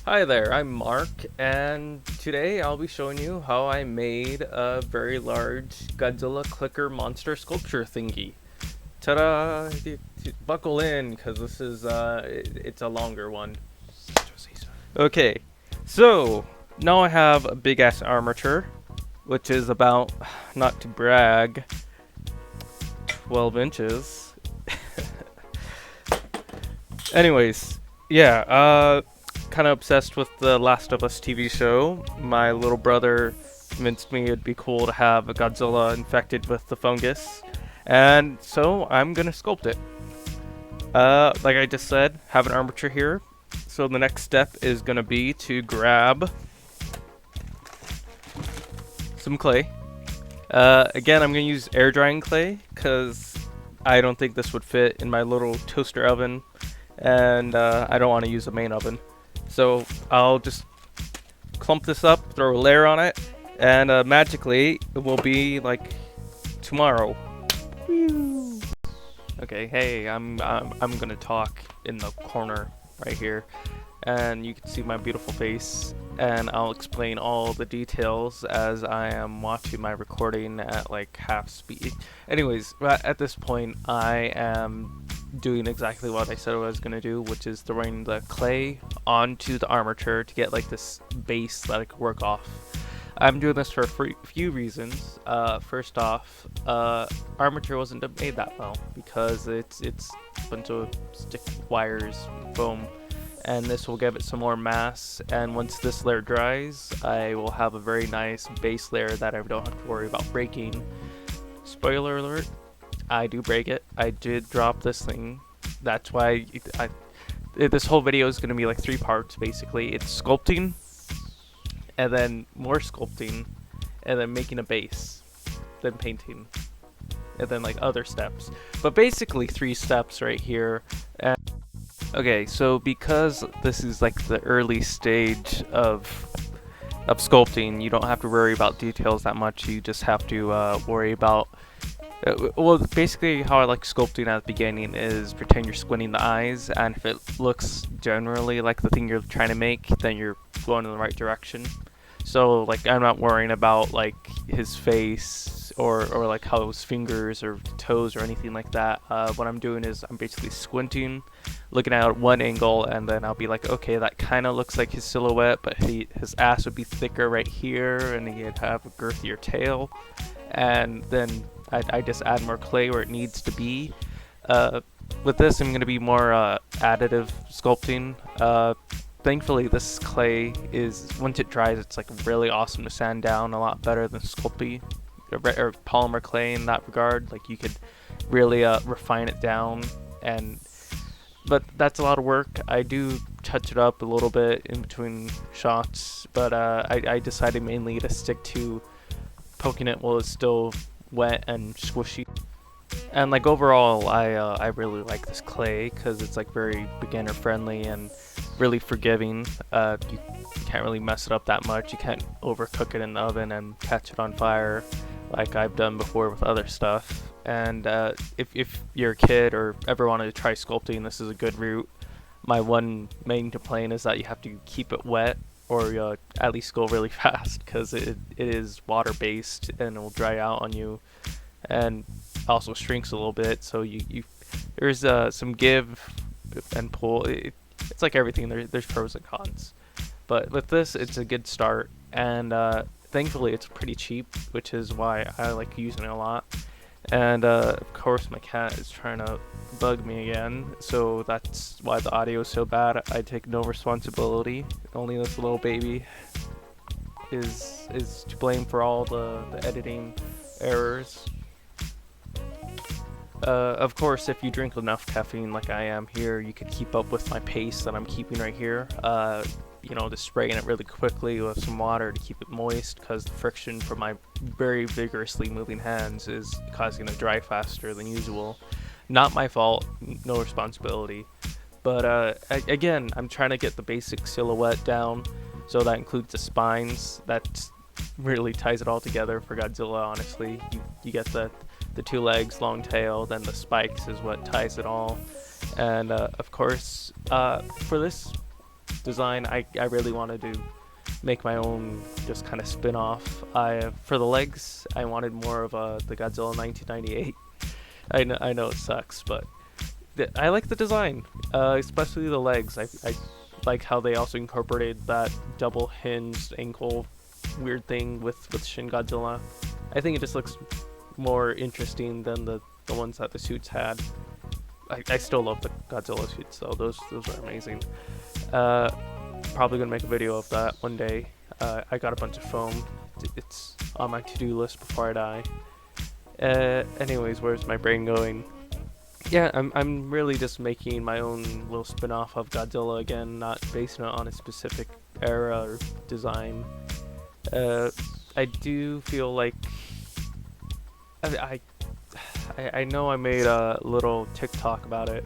Hi there, I'm Mark, and today I'll be showing you how I made a very large Godzilla clicker monster sculpture thingy. Ta-da! Buckle in, because this is, it's a longer one. Okay, so now I have a big-ass armature, which is about, not to brag, 12 inches. Anyways, yeah, kind of obsessed with the Last of Us TV show. My little brother convinced me it'd be cool to have a Godzilla infected with the fungus, and so I'm gonna sculpt it. Like I just said, have an armature here. So the next step is gonna be to grab some clay. Again, I'm gonna use air drying clay because I don't think this would fit in my little toaster oven, and I don't want to use a main oven. So I'll just clump this up, throw a layer on it, and magically it will be like tomorrow. Whew. Okay, hey, I'm gonna talk in the corner right here, and you can see my beautiful face, and I'll explain all the details as I am watching my recording at like half speed. Anyways, at this point I am doing exactly what I said I was gonna do, which is throwing the clay onto the armature to get like this base that I could work off. I'm doing this for a few reasons. First off, armature wasn't made that well because it's a bunch of stick wires, foam, and this will give it some more mass. And once this layer dries, I will have a very nice base layer that I don't have to worry about breaking. Spoiler alert, I do break it. I did drop this thing. That's why this whole video is going to be like 3 parts basically. It's sculpting, and then more sculpting, and then making a base, then painting, and then like other steps. But basically 3 steps right here. And okay, so because this is like the early stage of sculpting, you don't have to worry about details that much. You just have to worry about well, basically how I like sculpting at the beginning is pretend you're squinting the eyes, and if it looks generally like the thing you're trying to make, then you're going in the right direction. So like I'm not worrying about like his face or like how his fingers or toes or anything like that. What I'm doing is I'm basically squinting, looking at one angle, and then I'll be like, okay, that kind of looks like his silhouette, but his ass would be thicker right here, and he'd have a girthier tail, and then I just add more clay where it needs to be. With this, I'm going to be more additive sculpting. Thankfully, this clay is, once it dries, it's like really awesome to sand down, a lot better than Sculpey or polymer clay in that regard. Like you could really refine it down, but that's a lot of work. I do touch it up a little bit in between shots, but I decided mainly to stick to poking it while it's still wet and squishy. And like overall, I really like this clay because it's like very beginner friendly and really forgiving. You can't really mess it up that much. You can't overcook it in the oven and catch it on fire like I've done before with other stuff. And if you're a kid or ever wanted to try sculpting, this is a good route. My one main complaint is that you have to keep it wet, or at least go really fast, because it is water based and it will dry out on you, and also shrinks a little bit. So there's some give and pull. It's like everything. There's pros and cons, but with this, it's a good start, and thankfully it's pretty cheap, which is why I like using it a lot. And of course my cat is trying to bug me again, so that's why the audio is so bad. I take no responsibility. Only this little baby is to blame for all the editing errors. Of course, if you drink enough caffeine like I am here, you could keep up with my pace that I'm keeping right here. Just spraying it really quickly with some water to keep it moist, because the friction from my very vigorously moving hands is causing it to dry faster than usual. Not my fault, no responsibility. But again, I'm trying to get the basic silhouette down, so that includes the spines. That really ties it all together for Godzilla, honestly. You get the 2 legs, long tail, then the spikes is what ties it all. And of course, for this design, I really wanted to make my own just kind of spin-off. For the legs, I wanted more of the Godzilla 1998. I know it sucks, but I like the design, especially the legs. I like how they also incorporated that double hinged ankle weird thing with Shin Godzilla. I think it just looks more interesting than the ones that the suits had. I still love the Godzilla suits though. Those are amazing. Probably gonna make a video of that one day. I got a bunch of foam. It's on my to-do list before I die. Anyways, where's my brain going? Yeah, I'm really just making my own little spin-off of Godzilla again, not basing it on a specific era or design. I do feel like I know I made a little TikTok about it,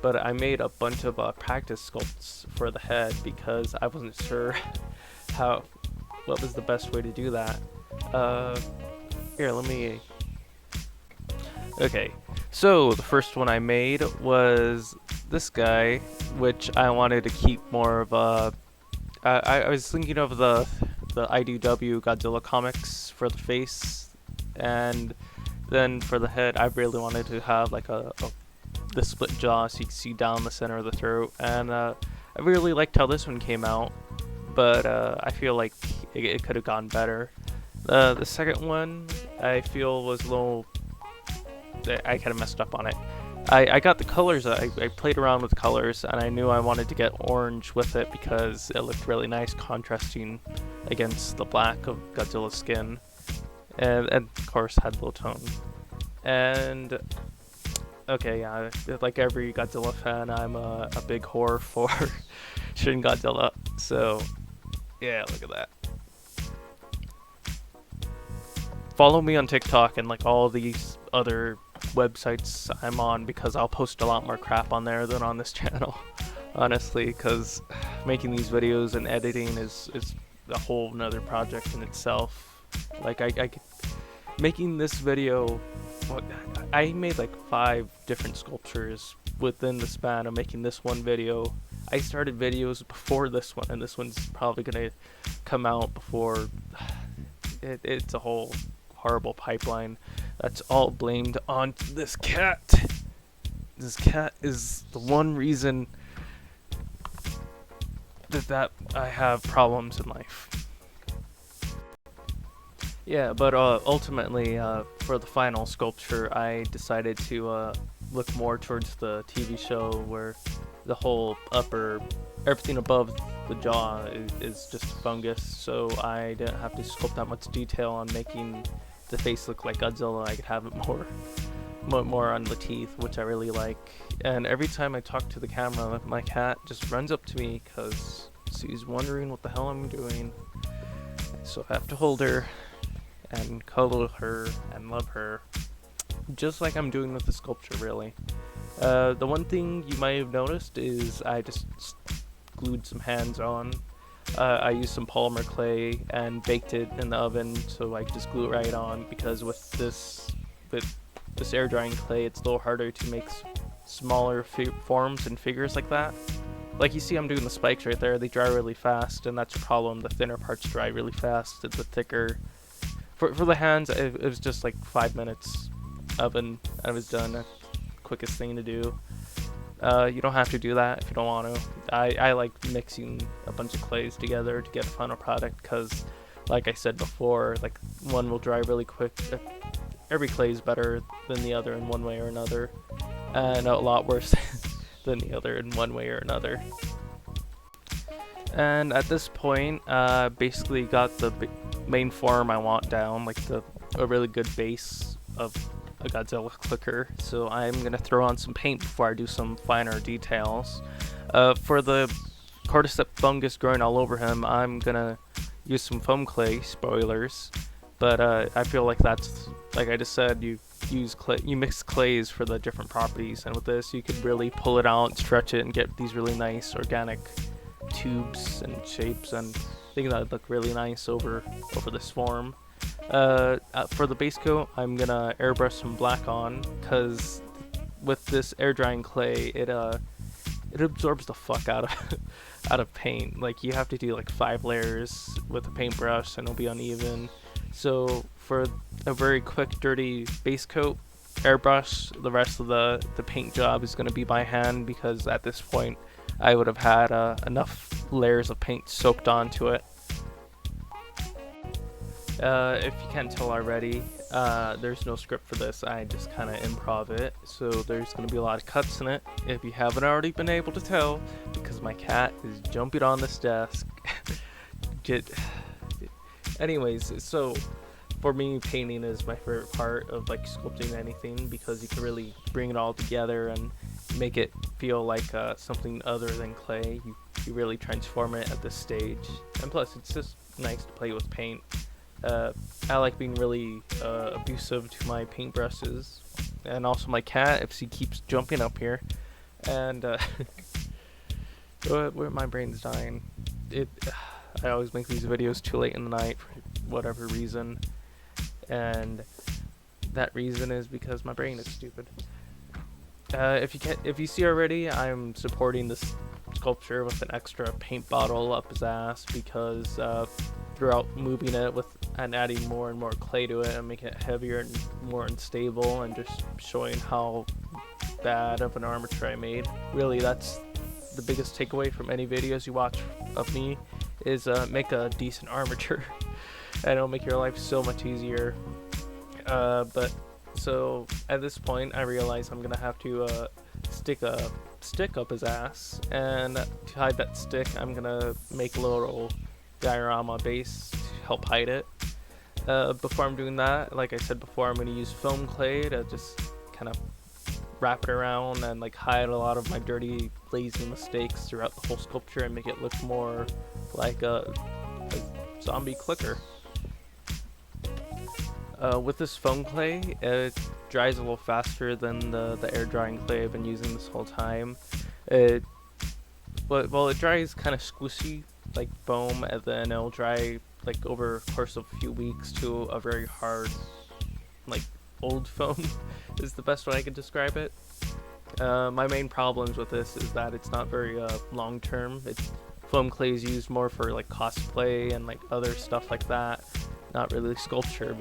but I made a bunch of practice sculpts for the head because I wasn't sure what was the best way to do that. Here, let me. Okay, so the first one I made was this guy, which I wanted to keep more of a. I was thinking of the IDW Godzilla comics for the face, and then for the head, I really wanted to have like the split jaw so you can see down the center of the throat, and I really liked how this one came out, but I feel like it could have gone better. The second one I feel was a little. I kind of messed up on it. I got the colors. I played around with colors, and I knew I wanted to get orange with it because it looked really nice, contrasting against the black of Godzilla's skin, and of course had low tone. And okay, yeah, like every Godzilla fan, I'm a big whore for Shin Godzilla. So yeah, look at that. Follow me on TikTok and like all these other websites I'm on, because I'll post a lot more crap on there than on this channel, honestly, because making these videos and editing is a whole nother project in itself. Like making this video, I made like 5 different sculptures within the span of making this one video. I started videos before this one, and this one's probably gonna come out before it's a whole horrible pipeline. That's all blamed on this cat. This cat is the one reason that I have problems in life. Yeah, but ultimately, for the final sculpture, I decided to look more towards the TV show, where the whole everything above the jaw is just fungus, so I didn't have to sculpt that much detail on making the face look like Godzilla. I could have it more on the teeth, which I really like. And every time I talk to the camera, my cat just runs up to me because she's wondering what the hell I'm doing. So I have to hold her and cuddle her and love her, just like I'm doing with the sculpture, really. The one thing you might have noticed is I just glued some hands on. I used some polymer clay and baked it in the oven, so I could just glue it right on, because with this air drying clay, it's a little harder to make smaller forms and figures like that. Like you see I'm doing the spikes right there, they dry really fast, and that's a problem. The thinner parts dry really fast, the thicker. For the hands, it was just like 5 minutes oven, I was done. That's the quickest thing to do. You don't have to do that if you don't want to. I like mixing a bunch of clays together to get a final product, because like I said before, like one will dry really quick. Every clay is better than the other in one way or another, and a lot worse than the other in one way or another. And at this point, basically got the main form I want down, like a really good base of a Godzilla clicker. So I'm gonna throw on some paint before I do some finer details. For the cordycep fungus growing all over him, I'm gonna use some foam clay, spoilers, but I feel like that's, like I just said, you mix clays for the different properties, and with this you could really pull it out, stretch it, and get these really nice organic tubes and shapes, and I think that would look really nice over this form. For the base coat, I'm gonna airbrush some black on, because with this air drying clay, it absorbs the fuck out of out of paint. Like you have to do like 5 layers with a paintbrush and it'll be uneven. So for a very quick dirty base coat, airbrush, the rest of the paint job is going to be by hand, because at this point I would have had enough layers of paint soaked onto it. If you can't tell already, there's no script for this. I just kind of improv it, so there's going to be a lot of cuts in it, if you haven't already been able to tell, because my cat is jumping on this desk. Anyways, so for me, painting is my favorite part of like sculpting anything, because you can really bring it all together and make it feel like something other than clay. You really transform it at this stage, and plus it's just nice to play with paint. I like being really abusive to my paintbrushes, and also my cat if she keeps jumping up here. And where my brain's dying. I always make these videos too late in the night for whatever reason, and that reason is because my brain is stupid. If you see already, I'm supporting this sculpture with an extra paint bottle up his ass, because throughout moving it with and adding more and more clay to it and making it heavier and more unstable, and just showing how bad of an armature I made. Really, that's the biggest takeaway from any videos you watch of me, is make a decent armature and it'll make your life so much easier. But so at this point I realize I'm gonna have to stick a stick up his ass, and to hide that stick I'm gonna make a little diorama base to help hide it. Before I'm doing that, like I said before, I'm going to use foam clay to just kind of wrap it around and like hide a lot of my dirty, lazy mistakes throughout the whole sculpture, and make it look more like a zombie clicker. With this foam clay, it dries a little faster than the air drying clay I've been using this whole time. It dries kind of squishy like foam, and then it'll dry like over the course of a few weeks to a very hard, like old foam is the best way I could describe it. My main problems with this is that it's not very long term. Foam clay is used more for like cosplay and like other stuff like that, not really sculpture,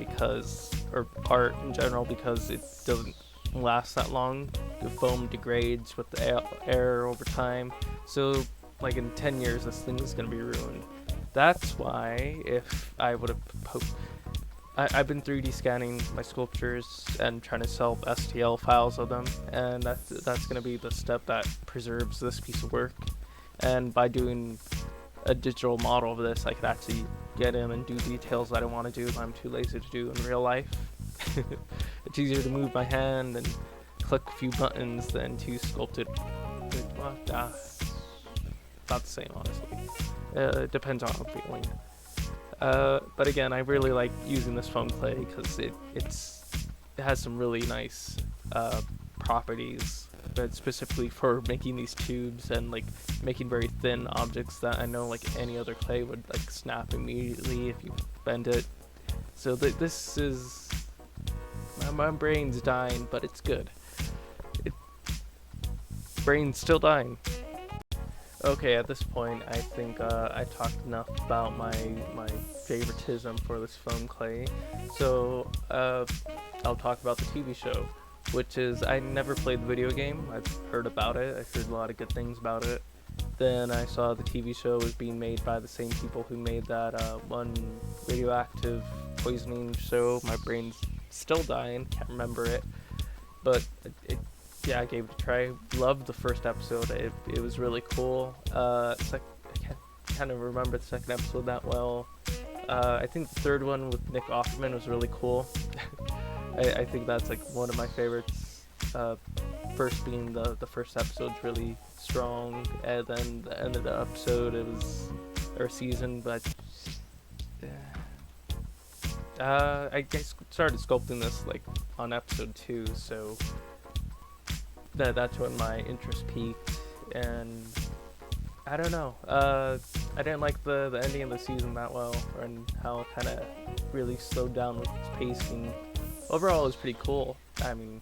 or art in general, because it doesn't last that long. The foam degrades with the air over time, so like in 10 years this thing is going to be ruined. That's why if I would have I've been 3D scanning my sculptures and trying to sell STL files of them, and that's going to be the step that preserves this piece of work. And by doing a digital model of this, I could actually get in and do details that I want to do that I'm too lazy to do in real life. It's easier to move my hand and click a few buttons than to sculpt it. About the same, honestly. It depends on how I'm feeling. But again, I really like using this foam clay because it has some really nice properties, but specifically for making these tubes and like making very thin objects that I know like any other clay would like snap immediately if you bend it. So this is my brain's dying, but it's good. Brain's still dying. Okay, at this point, I think I talked enough about my favoritism for this foam clay. So I'll talk about the TV show, which is, I never played the video game. I've heard about it. I've heard a lot of good things about it. Then I saw the TV show was being made by the same people who made that one radioactive poisoning show. My brain's still dying. Can't remember it, but yeah, I gave it a try. Loved the first episode. It was really cool. I can't kind of remember the second episode that well. I think the third one with Nick Offerman was really cool. I think that's like one of my favorites. First being the first episode's really strong, and then the end of the episode or season, but I guess started sculpting this like on episode 2, so that's when my interest peaked, and I don't know. I didn't like the ending of the season that well, and how it kind of really slowed down with its pacing. Overall, it was pretty cool. I mean,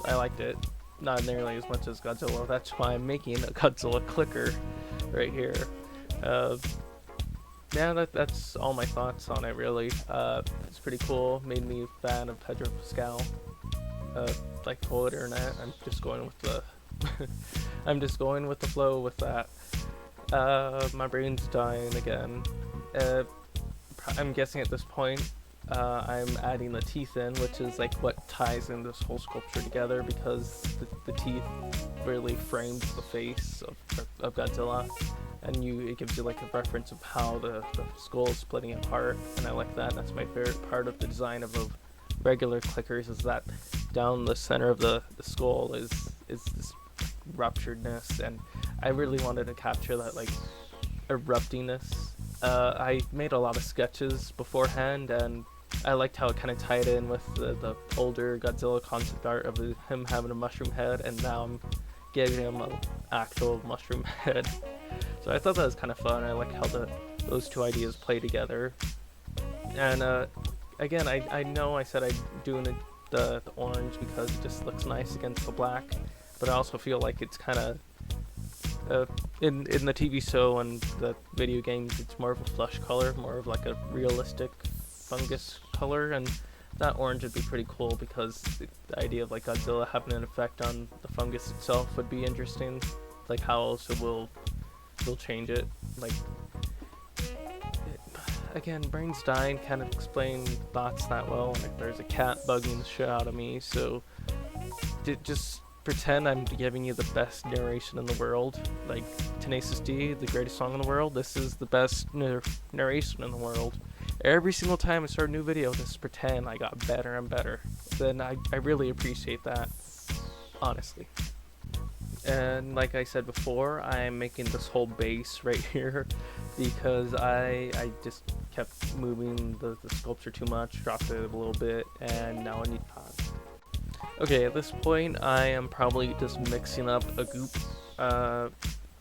I liked it. not nearly as much as Godzilla. That's why I'm making a Godzilla clicker right here. Uh, yeah, that's all my thoughts on it, really. It's pretty cool. Made me a fan of Pedro Pascal. Like the whole internet. I'm just going with the I'm just going with the flow with that. My brain's dying again. I'm guessing at this point, I'm adding the teeth in, which is like what ties in this whole sculpture together, because the teeth really frames the face of Godzilla, and it gives you like a reference of how the skull is splitting apart, and I like that. That's my favorite part of the design of regular clickers, is that down the center of the skull is this rupturedness, and I really wanted to capture that like eruptingness. I made a lot of sketches beforehand, and I liked how it kind of tied in with the older Godzilla concept art of him having a mushroom head, and now I'm giving him an actual mushroom head. So I thought that was kind of fun. I like how those two ideas play together. And again, I know I said I'm doing the orange because it just looks nice against the black, but I also feel like it's kind of in the TV show and the video games, it's more of a flesh color, more of like a realistic fungus color, and that orange would be pretty cool because the idea of like Godzilla having an effect on the fungus itself would be interesting. Like how else it will change it. Like again, brain's dying, can't explain thoughts that well, and there's a cat bugging the shit out of me, so just pretend I'm giving you the best narration in the world. Like Tenacious D, the greatest song in the world, this is the best narration in the world. Every single time I start a new video, just pretend I got better and better. Then I really appreciate that, honestly. And like I said before, I'm making this whole base right here because I just kept moving the sculpture too much, dropped it a little bit, and now I need okay, at this point I am probably just mixing up a goop.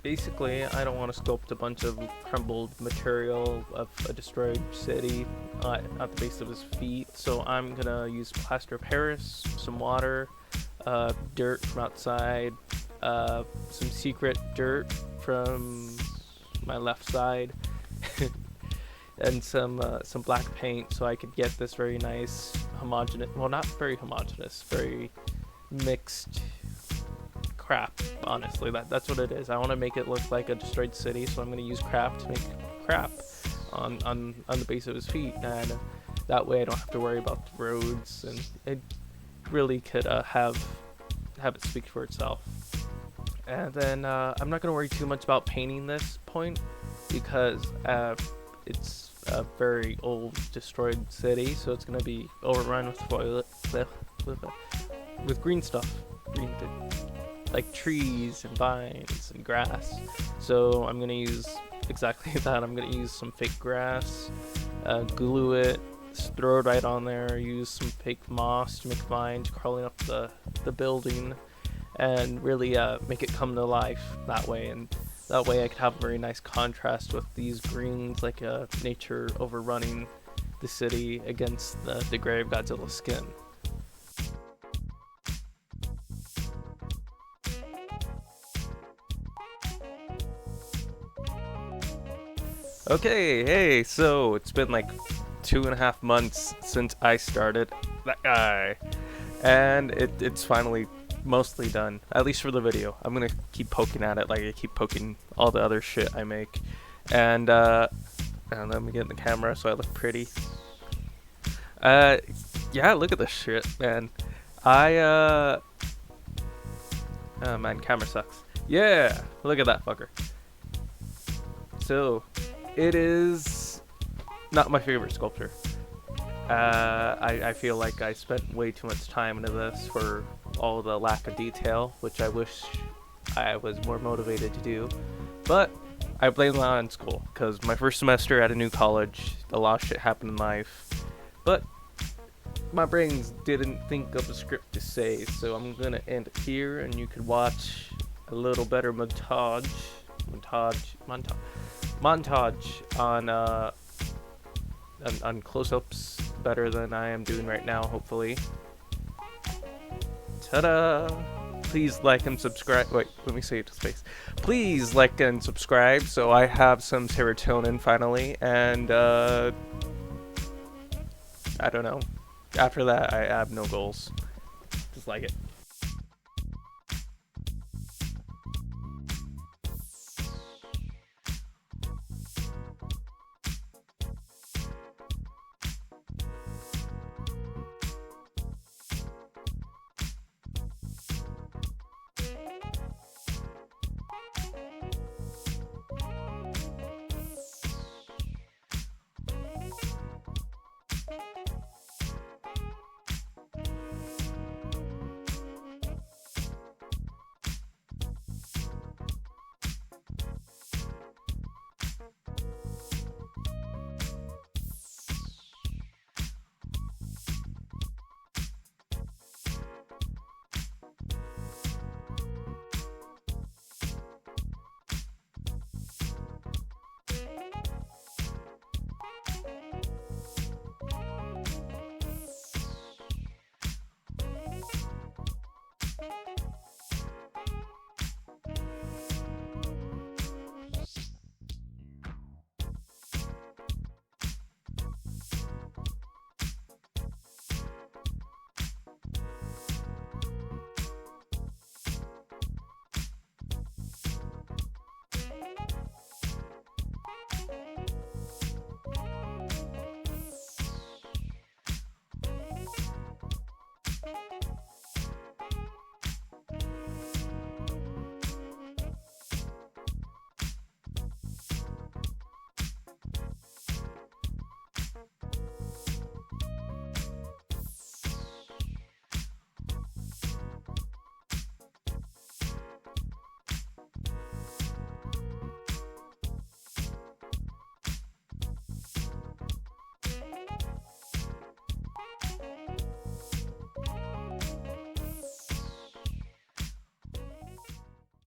Basically, I don't want to sculpt a bunch of crumbled material of a destroyed city at the base of his feet, so I'm gonna use plaster of Paris, some water, dirt from outside, some secret dirt from my left side, and some black paint, so I could get this very nice homogeneous, well, not very homogeneous, very mixed crap. Honestly, that's what it is. I want to make it look like a destroyed city, so I'm going to use crap to make crap on the base of his feet, and that way I don't have to worry about the roads, and it really could have it speak for itself. And then I'm not going to worry too much about painting this point because it's a very old destroyed city, so it's going to be overrun with green stuff, like trees and vines and grass. So I'm going to use exactly that. I'm going to use some fake grass, glue it, throw it right on there, use some fake moss to make vines crawling up the building, and really make it come to life that way. And that way I could have a very nice contrast with these greens, like nature overrunning the city against the gray of Godzilla's skin. Okay, hey, so it's been like 2.5 months since I started that guy, and it's finally mostly done, at least for the video. I'm gonna keep poking at it like I keep poking all the other shit I make, and let me get in the camera so I look pretty. Yeah, look at this shit, man. Oh man, camera sucks. Yeah, look at that fucker. So it is not my favorite sculpture. I feel like I spent way too much time into this for all the lack of detail, which I wish I was more motivated to do. But I blame that on school, because my first semester at a new college, a lot of shit happened in life. But my brains didn't think of a script to say, so I'm gonna end it here, and you could watch a little better montage on close-ups, better than I am doing right now, hopefully. Ta-da! Please like and subscribe. Wait, let me say it to space. Please like and subscribe so I have some serotonin finally. And I don't know. After that, I have no goals. Just like it.